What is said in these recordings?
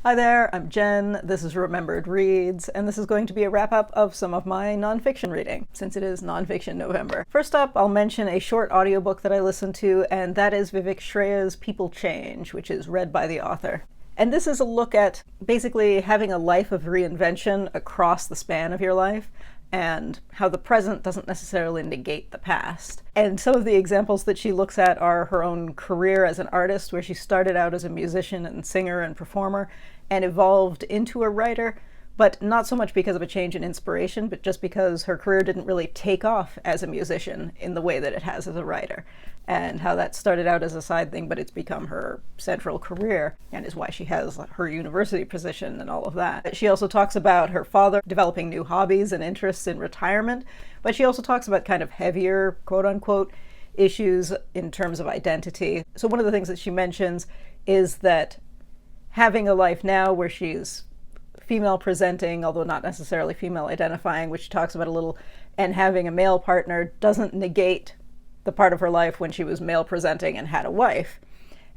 Hi there, I'm Jen, this is Remembered Reads, and this is going to be a wrap-up of some of my nonfiction reading, since it is Nonfiction November. First up, I'll mention a short audiobook that I listened to, and that is Vivek Shraya's People Change, which is read by the author. And this is a look at basically having a life of reinvention across the span of your life, and how the present doesn't necessarily negate the past. And some of the examples that she looks at are her own career as an artist, where she started out as a musician and singer and performer, and evolved into a writer, but not so much because of a change in inspiration, but just because her career didn't really take off as a musician in the way that it has as a writer, and how that started out as a side thing, but it's become her central career, and is why she has her university position and all of that. She also talks about her father developing new hobbies and interests in retirement, but she also talks about kind of heavier, quote-unquote, issues in terms of identity. So one of the things that she mentions is that having a life now where she's female presenting, although not necessarily female identifying, which she talks about a little, and having a male partner doesn't negate the part of her life when she was male presenting and had a wife.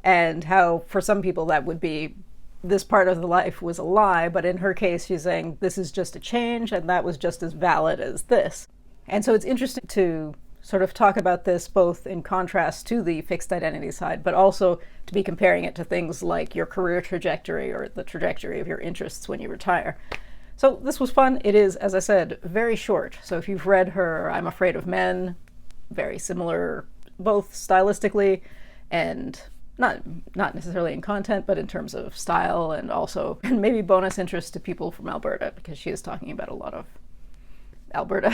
And how for some people that would be, this part of the life was a lie, but in her case she's saying this is just a change and that was just as valid as this. And so it's interesting to sort of talk about this both in contrast to the fixed identity side, but also to be comparing it to things like your career trajectory or the trajectory of your interests when you retire. So this was fun. It is, as I said, very short. So if you've read her I'm Afraid of Men, very similar both stylistically and not necessarily in content, but in terms of style, and also maybe bonus interest to people from Alberta, because she is talking about a lot of Alberta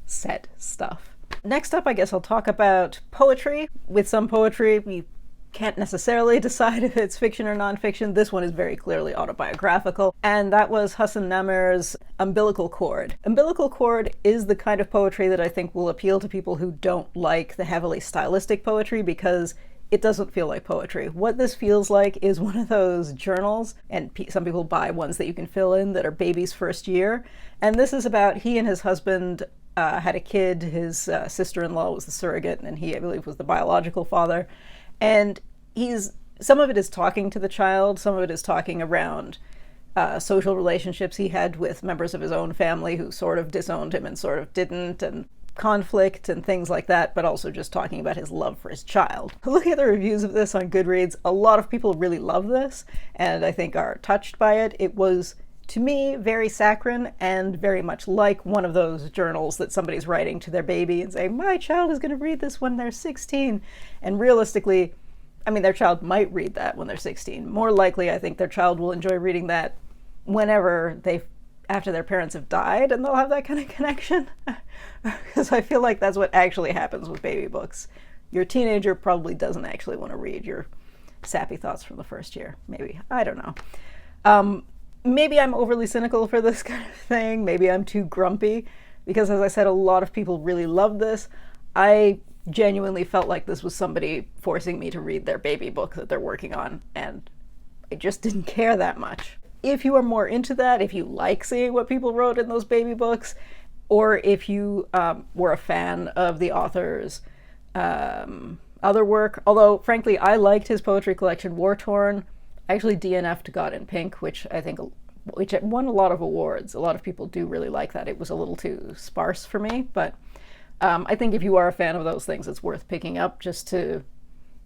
set stuff. Next up, I guess I'll talk about poetry. With some poetry, we can't necessarily decide if it's fiction or nonfiction. This one is very clearly autobiographical, and that was Hasan Namir's Umbilical Cord. Umbilical Cord is the kind of poetry that I think will appeal to people who don't like the heavily stylistic poetry, because it doesn't feel like poetry. What this feels like is one of those journals, and some people buy ones that you can fill in that are baby's first year, and this is about he and his husband had a kid. His sister-in-law was the surrogate, and he, I believe, was the biological father. And some of it is talking to the child, some of it is talking around social relationships he had with members of his own family who sort of disowned him and sort of didn't, and conflict and things like that, but also just talking about his love for his child. Looking at the reviews of this on Goodreads, a lot of people really love this, and I think are touched by it. It was, to me, very saccharine and very much like one of those journals that somebody's writing to their baby and saying, my child is going to read this when they're 16. And realistically, I mean, their child might read that when they're 16. More likely, I think their child will enjoy reading that whenever after their parents have died, and they'll have that kind of connection. Because I feel like that's what actually happens with baby books. Your teenager probably doesn't actually want to read your sappy thoughts from the first year. Maybe. I don't know. Maybe I'm overly cynical for this kind of thing. Maybe I'm too grumpy, because as I said, a lot of people really love this. I genuinely felt like this was somebody forcing me to read their baby book that they're working on, and I just didn't care that much. If you are more into that, if you like seeing what people wrote in those baby books, or if you were a fan of the author's other work, although frankly I liked his poetry collection War Torn. I actually DNF'd God in Pink, which won a lot of awards. A lot of people do really like that. It was a little too sparse for me, but I think if you are a fan of those things, it's worth picking up just to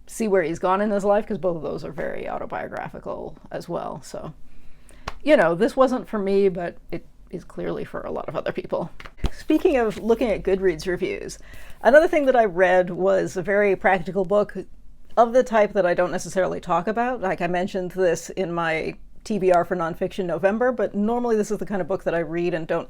see where he's gone in his life, because both of those are very autobiographical as well. So, this wasn't for me, but it is clearly for a lot of other people. Speaking of looking at Goodreads reviews, another thing that I read was a very practical book of the type that I don't necessarily talk about. Like I mentioned this in my TBR for Nonfiction November, but normally this is the kind of book that I read and don't,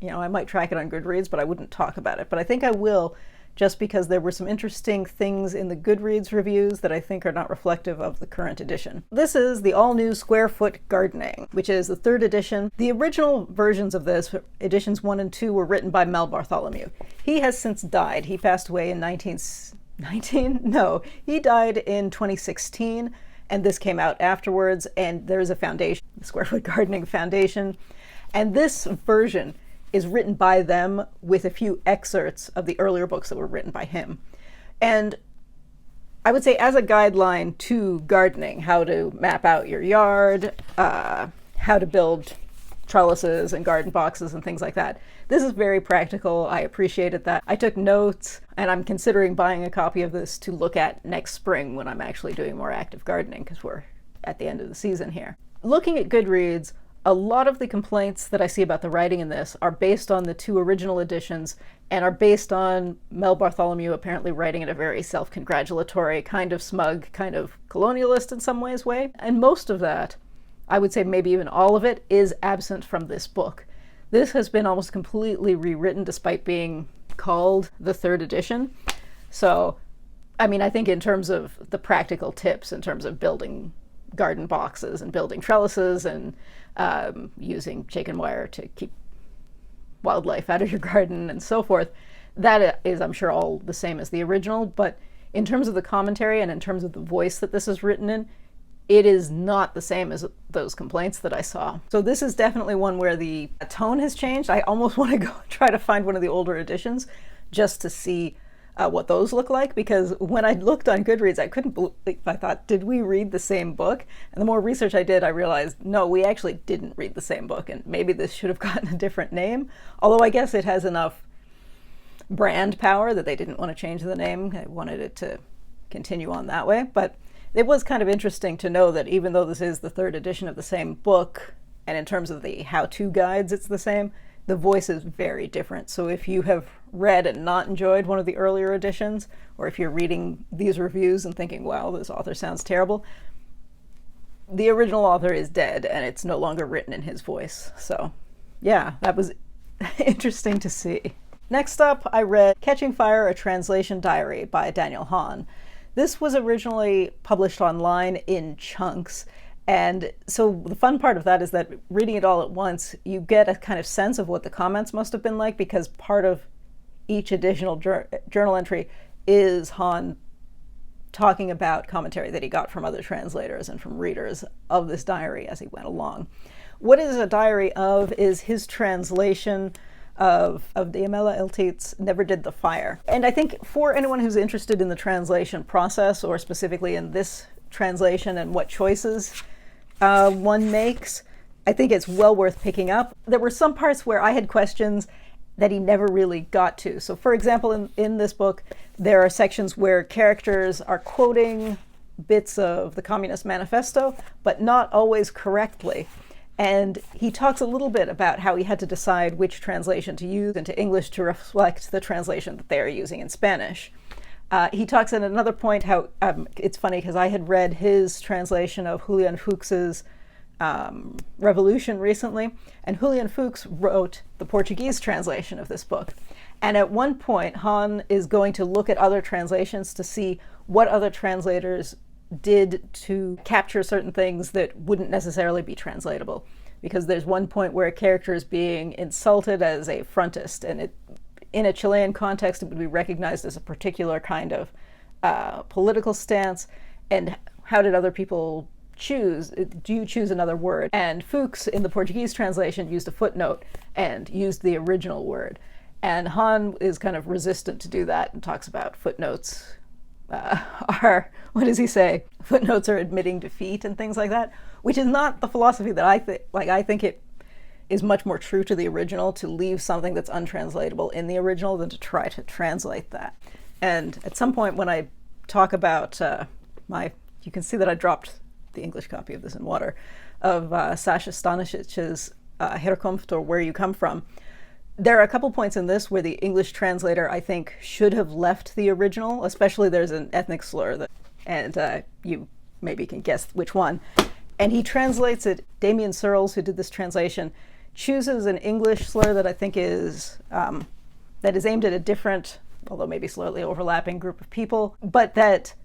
I might track it on Goodreads, but I wouldn't talk about it. But I think I will, just because there were some interesting things in the Goodreads reviews that I think are not reflective of the current edition. This is the all-new Square Foot Gardening, which is the third edition. The original versions of this, editions 1 and 2, were written by Mel Bartholomew. He has since died. He passed away in he died in 2016, and this came out afterwards, and there is a foundation, the Square Foot Gardening Foundation, and this version is written by them with a few excerpts of the earlier books that were written by him. And I would say as a guideline to gardening, how to map out your yard, how to build trellises and garden boxes and things like that. This is very practical. I appreciated that. I took notes, and I'm considering buying a copy of this to look at next spring when I'm actually doing more active gardening, because we're at the end of the season here. Looking at Goodreads, a lot of the complaints that I see about the writing in this are based on the 2 original editions and are based on Mel Bartholomew apparently writing in a very self-congratulatory, kind of smug, kind of colonialist in some ways way. And most of that, I would say maybe even all of it, is absent from this book. This has been almost completely rewritten despite being called the 3rd edition. So, I mean, I think in terms of the practical tips, in terms of building garden boxes and building trellises and using chicken wire to keep wildlife out of your garden and so forth, that is, I'm sure, all the same as the original. But in terms of the commentary and in terms of the voice that this is written in, it is not the same as those complaints that I saw. So this is definitely one where the tone has changed. I almost want to go try to find one of the older editions just to see what those look like, because when I looked on Goodreads, I couldn't believe, I thought, did we read the same book? And the more research I did, I realized, no, we actually didn't read the same book, and maybe this should have gotten a different name. Although I guess it has enough brand power that they didn't want to change the name. They wanted it to continue on that way. But it was kind of interesting to know that even though this is the 3rd edition of the same book, and in terms of the how-to guides it's the same, the voice is very different. So if you have read and not enjoyed one of the earlier editions, or if you're reading these reviews and thinking, wow, this author sounds terrible, the original author is dead and it's no longer written in his voice. So yeah, that was interesting to see. Next up, I read Catching Fire, a Translation Diary by Daniel Hahn. This was originally published online in chunks, and so the fun part of that is that reading it all at once, you get a kind of sense of what the comments must have been like, because part of each additional journal entry is Hahn talking about commentary that he got from other translators and from readers of this diary as he went along. What it is a diary of is his translation of Diamela Eltit's Never Did the Fire. And I think for anyone who's interested in the translation process, or specifically in this translation and what choices one makes, I think it's well worth picking up. There were some parts where I had questions that he never really got to. So for example, in this book, there are sections where characters are quoting bits of the Communist Manifesto, but not always correctly. And he talks a little bit about how he had to decide which translation to use into English to reflect the translation that they are using in Spanish. He talks at another point how it's funny because I had read his translation of Julián Fuks's Revolution recently, and Julián Fuks wrote the Portuguese translation of this book. And at one point, Hahn is going to look at other translations to see what other translators did to capture certain things that wouldn't necessarily be translatable. Because there's one point where a character is being insulted as a frontist, and in a Chilean context, it would be recognized as a particular kind of political stance. And how did other people choose? Do you choose another word? And Fuks, in the Portuguese translation, used a footnote and used the original word. And Hahn is kind of resistant to do that and talks about footnotes are, what does he say? Footnotes are admitting defeat and things like that, which is not the philosophy that I think. Like, I think it is much more true to the original to leave something that's untranslatable in the original than to try to translate that. And at some point when I talk about you can see that I dropped the English copy of this in water, of Saša Stanišić's Herkunft, or Where You Come From. There are a couple points in this where the English translator, I think, should have left the original, especially there's an ethnic slur, and you maybe can guess which one. And he translates it, Damion Searls, who did this translation, chooses an English slur that I think is, that is aimed at a different, although maybe slightly overlapping group of people, but that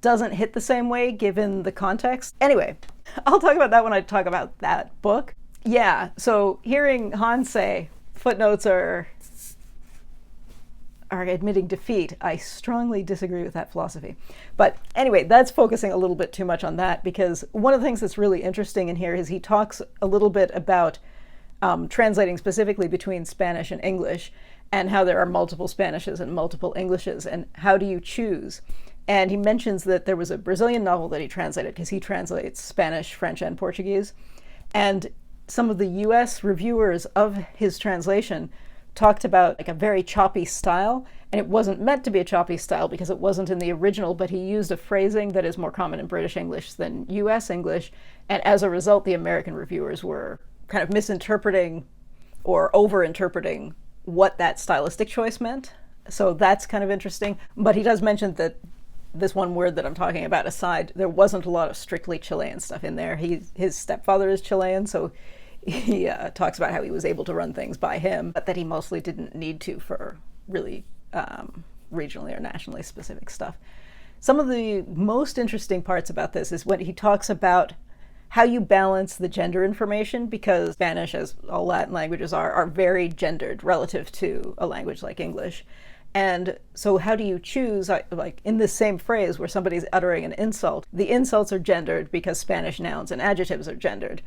doesn't hit the same way given the context. Anyway, I'll talk about that when I talk about that book. Yeah, so hearing Hahn say, footnotes are admitting defeat, I strongly disagree with that philosophy. But anyway, that's focusing a little bit too much on that, because one of the things that's really interesting in here is he talks a little bit about translating specifically between Spanish and English, and how there are multiple Spanishes and multiple Englishes, and how do you choose? And he mentions that there was a Brazilian novel that he translated, because he translates Spanish, French, and Portuguese. And some of the US reviewers of his translation talked about like a very choppy style. And it wasn't meant to be a choppy style because it wasn't in the original, but he used a phrasing that is more common in British English than US English. And as a result, the American reviewers were kind of misinterpreting or over-interpreting what that stylistic choice meant. So that's kind of interesting. But he does mention that this one word that I'm talking about aside, there wasn't a lot of strictly Chilean stuff in there. His stepfather is Chilean, so he talks about how he was able to run things by him, but that he mostly didn't need to for really regionally or nationally specific stuff. Some of the most interesting parts about this is when he talks about how you balance the gender information, because Spanish, as all Latin languages are very gendered relative to a language like English. And so how do you choose, like in this same phrase where somebody's uttering an insult, the insults are gendered because Spanish nouns and adjectives are gendered.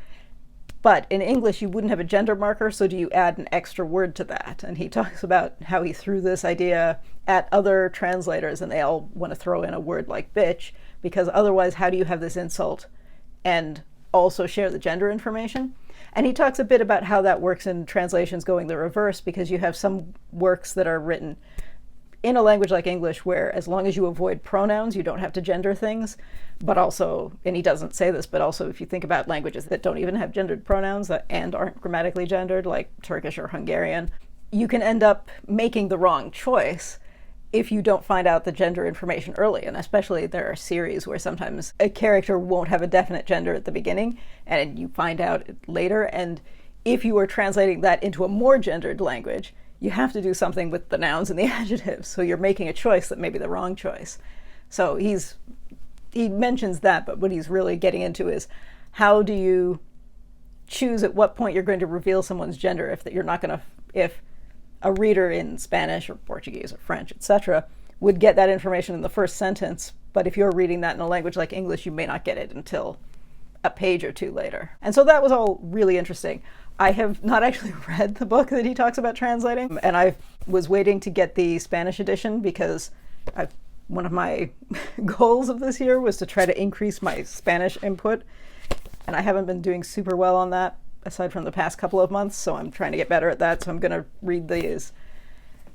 But in English, you wouldn't have a gender marker, so do you add an extra word to that? And he talks about how he threw this idea at other translators, and they all want to throw in a word like bitch, because otherwise, how do you have this insult and also share the gender information? And he talks a bit about how that works in translations going the reverse, because you have some works that are written in a language like English where as long as you avoid pronouns, you don't have to gender things. But also, and he doesn't say this, but also if you think about languages that don't even have gendered pronouns and aren't grammatically gendered, like Turkish or Hungarian, you can end up making the wrong choice if you don't find out the gender information early. And especially there are series where sometimes a character won't have a definite gender at the beginning and you find out later. And if you are translating that into a more gendered language, you have to do something with the nouns and the adjectives. So you're making a choice that may be the wrong choice. So he mentions that, but what he's really getting into is how do you choose at what point you're going to reveal someone's gender if a reader in Spanish or Portuguese or French, etc., would get that information in the first sentence, but if you're reading that in a language like English, you may not get it until a page or two later. And so that was all really interesting. I have not actually read the book that he talks about translating, and I was waiting to get the Spanish edition because one of my goals of this year was to try to increase my Spanish input, and I haven't been doing super well on that aside from the past couple of months, so I'm trying to get better at that. So I'm going to read these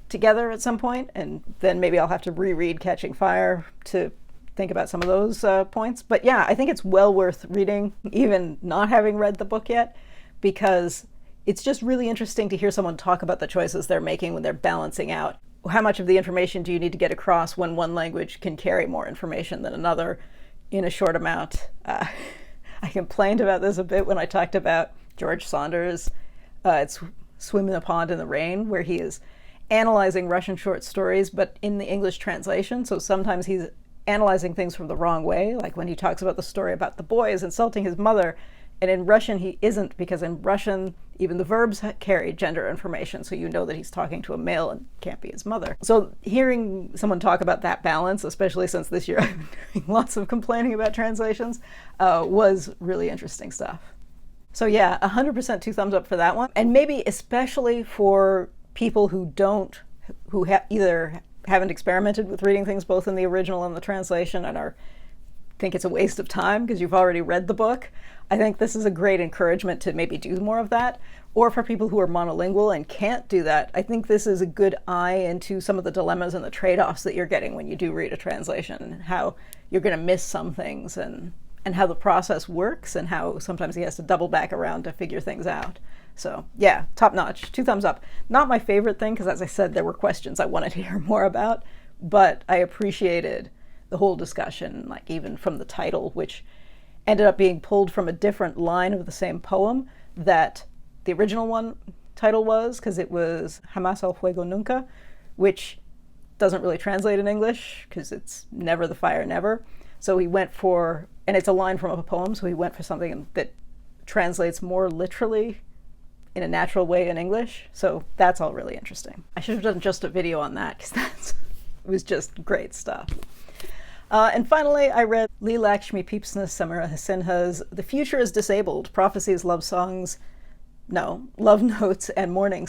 together at some point, and then maybe I'll have to reread Catching Fire to think about some of those points. But yeah, I think it's well worth reading, even not having read the book yet, because it's just really interesting to hear someone talk about the choices they're making when they're balancing out how much of the information do you need to get across when one language can carry more information than another in a short amount. I complained about this a bit when I talked about George Saunders' It's Swim in a Pond in the Rain, where he is analyzing Russian short stories, but in the English translation. So sometimes he's analyzing things from the wrong way, like when he talks about the story about the boys insulting his mother. And in Russian, he isn't, because in Russian, even the verbs carry gender information, so you know that he's talking to a male and can't be his mother. So hearing someone talk about that balance, especially since this year I've been doing lots of complaining about translations, was really interesting stuff. So yeah, 100% 2 thumbs up for that one. And maybe especially for people who either haven't experimented with reading things both in the original and the translation and think it's a waste of time because you've already read the book. I think this is a great encouragement to maybe do more of that. Or for people who are monolingual and can't do that, I think this is a good eye into some of the dilemmas and the trade-offs that you're getting when you do read a translation, and how you're going to miss some things, and how the process works, and how sometimes he has to double back around to figure things out. So yeah, top notch, 2 thumbs up. Not my favorite thing, because as I said, there were questions I wanted to hear more about, but I appreciated the whole discussion, like even from the title, which ended up being pulled from a different line of the same poem that the original one title was, because it was Jamás, fuego, nunca, which doesn't really translate in English because it's never the fire, never. So he went for, and it's a line from a poem, so he went for something that translates more literally in a natural way in English. So that's all really interesting. I should have done just a video on that, because it was just great stuff. And finally, I read Lakshmi Piepzna-Samarasinha's The Future is Disabled, Prophecies, Love Notes, and Mourning.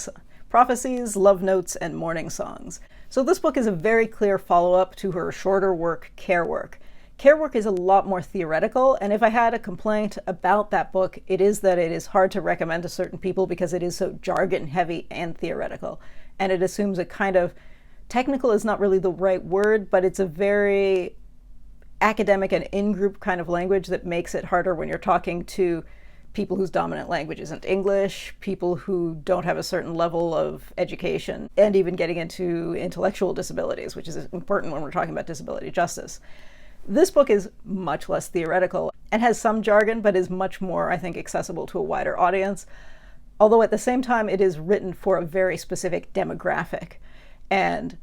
Prophecies, Love Notes, and Mourning Songs. So this book is a very clear follow-up to her shorter work, Care Work. Care Work is a lot more theoretical, and if I had a complaint about that book, it is that it is hard to recommend to certain people because it is so jargon-heavy and theoretical, and it assumes a kind of, technical is not really the right word, but it's a very academic and in-group kind of language that makes it harder when you're talking to people whose dominant language isn't English, people who don't have a certain level of education, and even getting into intellectual disabilities, which is important when we're talking about disability justice. This book is much less theoretical and has some jargon, but is much more, I think, accessible to a wider audience. Although at the same time, it is written for a very specific demographic. And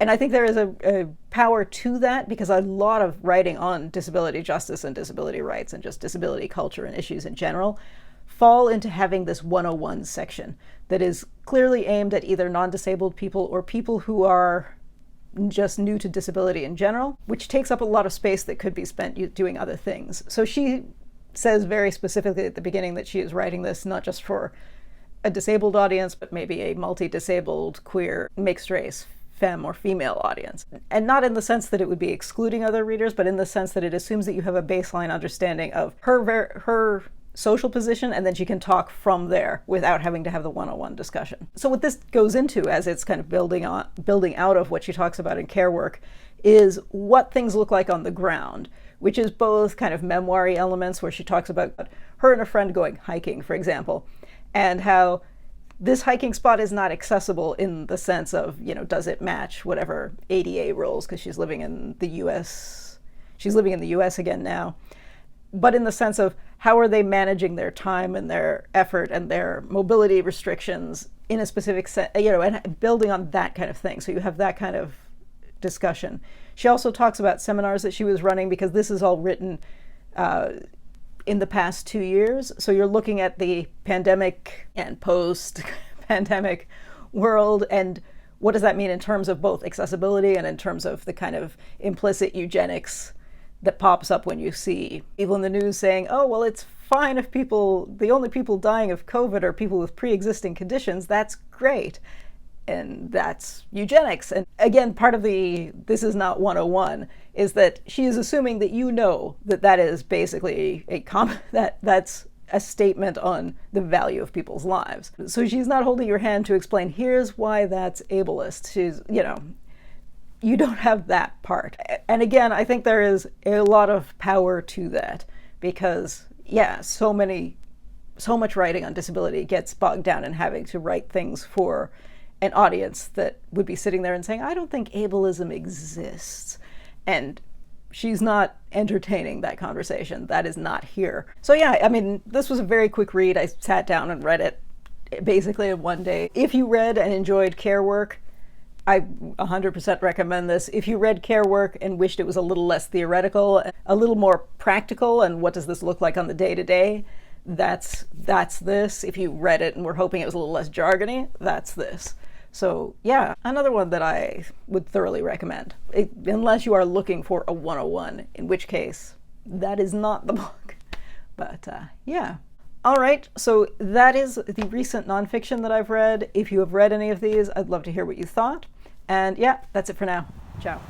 I think there is a power to that, because a lot of writing on disability justice and disability rights and just disability culture and issues in general fall into having this 101 section that is clearly aimed at either non-disabled people or people who are just new to disability in general, which takes up a lot of space that could be spent doing other things. So she says very specifically at the beginning that she is writing this not just for a disabled audience, but maybe a multi-disabled, queer, mixed race, femme or female audience. And not in the sense that it would be excluding other readers, but in the sense that it assumes that you have a baseline understanding of her social position, and then she can talk from there without having to have the one-on-one discussion. So what this goes into, as it's kind of building out of what she talks about in Care Work, is what things look like on the ground, which is both kind of memoir-y elements where she talks about her and a friend going hiking, for example, and how this hiking spot is not accessible in the sense of, does it match whatever ADA rules, because she's living in the US. She's living in the US again now. But in the sense of how are they managing their time and their effort and their mobility restrictions in a specific set, and building on that kind of thing. So you have that kind of discussion. She also talks about seminars that she was running, because this is all written in the past 2 years. So you're looking at the pandemic and post-pandemic world, and what does that mean in terms of both accessibility and in terms of the kind of implicit eugenics that pops up when you see people in the news saying, oh, well, it's fine if the only people dying of COVID are people with pre-existing conditions. That's great. And that's eugenics. And again, part of this is not 101, is that she is assuming that that is basically that's a statement on the value of people's lives. So she's not holding your hand to explain, here's why that's ableist. She's, you don't have that part. And again, I think there is a lot of power to that, because, so much writing on disability gets bogged down in having to write things for an audience that would be sitting there and saying, I don't think ableism exists. And she's not entertaining that conversation. That is not here. So this was a very quick read. I sat down and read it basically in one day. If you read and enjoyed Care Work, I 100% recommend this. If you read Care Work and wished it was a little less theoretical, a little more practical, and what does this look like on the day-to-day, that's this. If you read it and were hoping it was a little less jargony, that's this. So another one that I would thoroughly recommend, unless you are looking for a 101, in which case that is not the book. But All right, so that is the recent nonfiction that I've read. If you have read any of these, I'd love to hear what you thought. And that's it for now. Ciao.